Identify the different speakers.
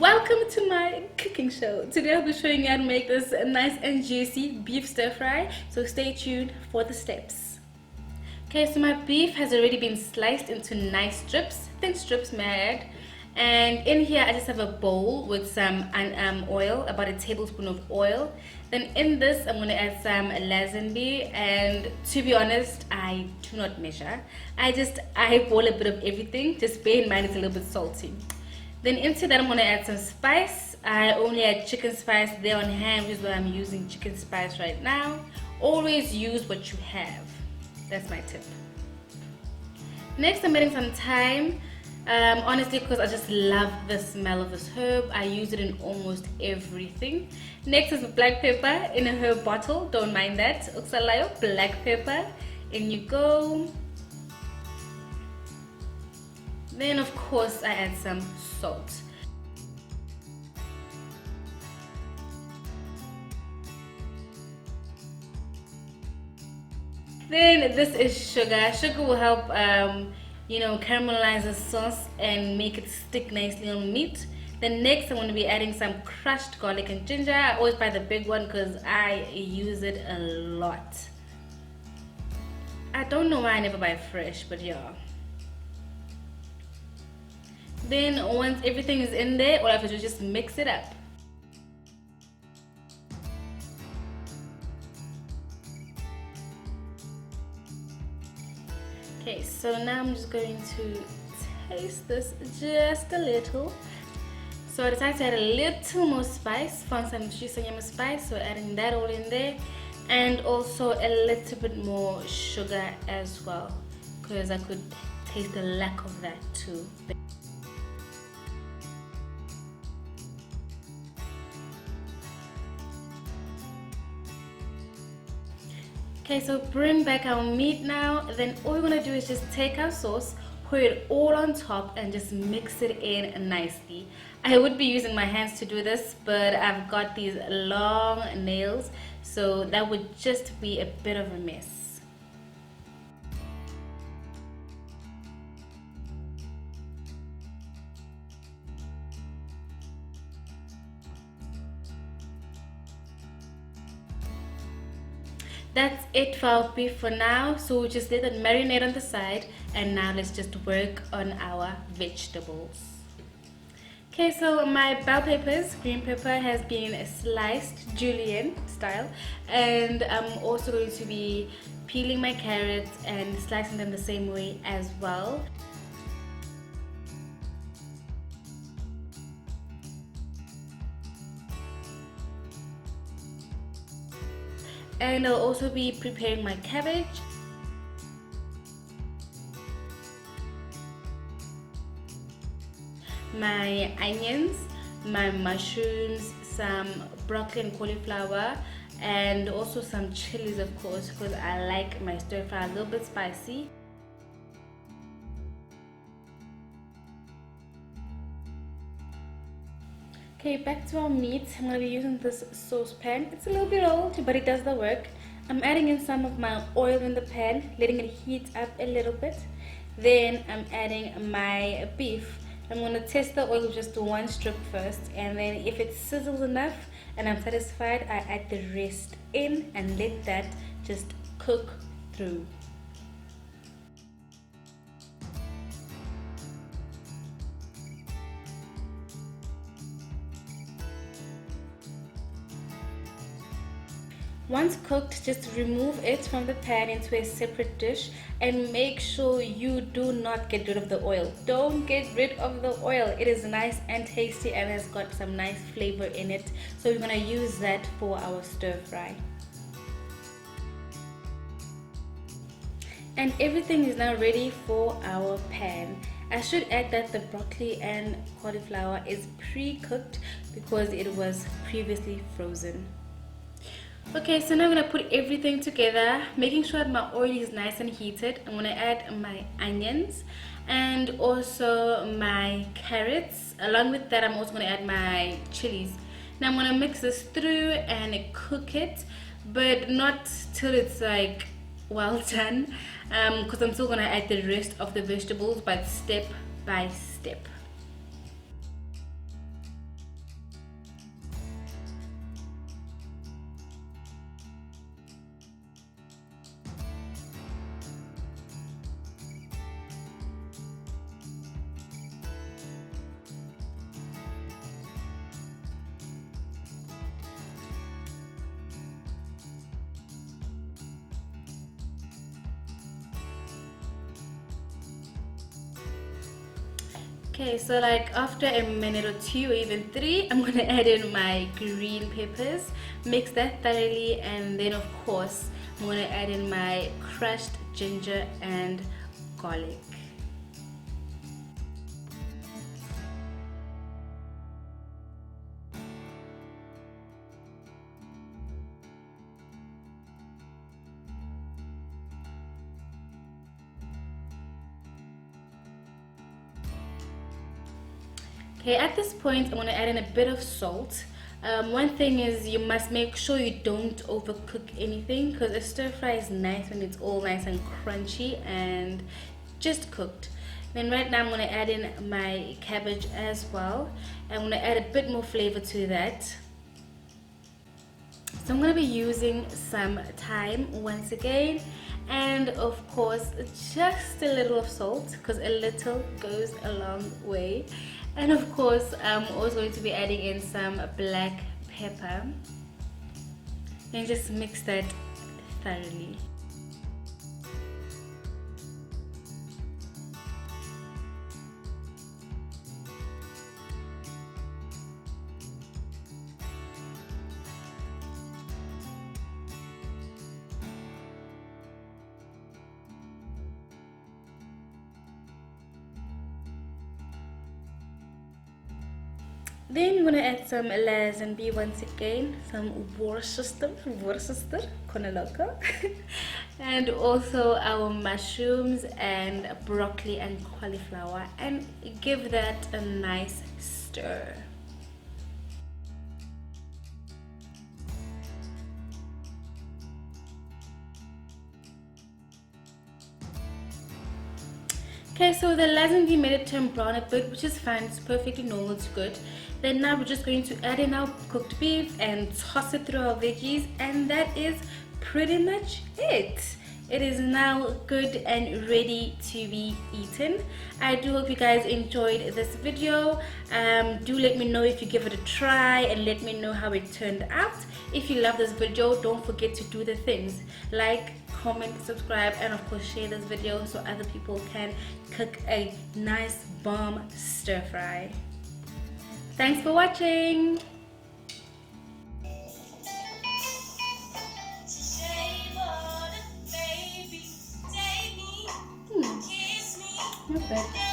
Speaker 1: Welcome to my cooking show. Today I'll be showing you how to make this nice and juicy beef stir fry, so stay tuned for the steps. Okay, so my beef has already been sliced into nice strips, thin strips may I add. And in here I just have a bowl with some oil, about a tablespoon of oil. Then in this I'm going to add some lasagne, and to be honest I do not measure. I just eyeball a bit of everything, just bear in mind it's a little bit salty. Then into that I'm going to add some spice. I only add chicken spice there on hand, which is why I'm using chicken spice right now. Always use what you have. That's my tip. Next I'm adding some thyme. Honestly, because I just love the smell of this herb. I use it in almost everything. Next is black pepper in a herb bottle. Don't mind that. XoXo, black pepper. In you go. Then of course I add some salt. Then this is sugar. Sugar will help caramelize the sauce and make it stick nicely on meat. Then next I'm going to be adding some crushed garlic and ginger. I always buy the big one because I use it a lot. I don't know why I never buy fresh, but yeah. Then once everything is in there, all I have to do is just mix it up. Okay, so now I'm just going to taste this just a little. So I decided to add a little more spice, found some yama spice, so adding that all in there, and also a little bit more sugar as well, because I could taste the lack of that too. Okay, so bring back our meat now. Then all we're gonna do is just take our sauce, pour it all on top, and just mix it in nicely. I would be using my hands to do this, but I've got these long nails, so that would just be a bit of a mess. That's it for our beef for now, so we'll just let it marinate on the side, and now let's just work on our vegetables. Okay, so my bell peppers, green pepper, has been sliced julienne style, and I'm also going to be peeling my carrots and slicing them the same way as well. And I'll also be preparing my cabbage. My onions, my mushrooms, some broccoli and cauliflower, and also some chilies, of course, because I like my stir fry a little bit spicy. Okay, back to our meat. I'm going to be using this saucepan. It's a little bit old, but it does the work. I'm adding in some of my oil in the pan, letting it heat up a little bit. Then I'm adding my beef. I'm going to test the oil with just one strip first, and then if it sizzles enough and I'm satisfied, I add the rest in and let that just cook through. Once cooked, just remove it from the pan into a separate dish, and make sure you do not get rid of the oil. Don't get rid of the oil. It is nice and tasty and has got some nice flavor in it, so we're going to use that for our stir fry. And everything is now ready for our pan. I should add that the broccoli and cauliflower is pre-cooked because it was previously frozen. Okay, so now I'm going to put everything together, making sure that my oil is nice and heated. I'm going to add my onions and also my carrots. Along with that, I'm also going to add my chilies. Now I'm going to mix this through and cook it, but not till it's like well done, because I'm still going to add the rest of the vegetables, but step by step. Okay, so like after a minute or 2 or even 3, I'm gonna add in my green peppers, mix that thoroughly, and then of course I'm gonna add in my crushed ginger and garlic. Okay, at this point I'm going to add in a bit of salt. One thing is you must make sure you don't overcook anything, because a stir fry is nice when it's all nice and crunchy and just cooked. Then right now I'm going to add in my cabbage as well. I'm going to add a bit more flavor to that. So I'm going to be using some thyme once again, and of course just a little of salt, because a little goes a long way. And of course I'm also going to be adding in some black pepper, and just mix that thoroughly. Then we're gonna add some lasagne once again, some Worcester, Konaloka, and also our mushrooms and broccoli and cauliflower, and give that a nice stir. Okay, so the lasagne made it turn brown a bit, which is fine, it's perfectly normal, it's good. Then now we're just going to add in our cooked beef and toss it through our veggies, and that is pretty much it. It is now good and ready to be eaten. I do hope you guys enjoyed this video. Do let me know if you give it a try, and let me know how it turned out. If you love this video, don't forget to do the things like, comment, subscribe, and of course share this video so other people can cook a nice bomb stir fry. Thanks for watching. Not bad.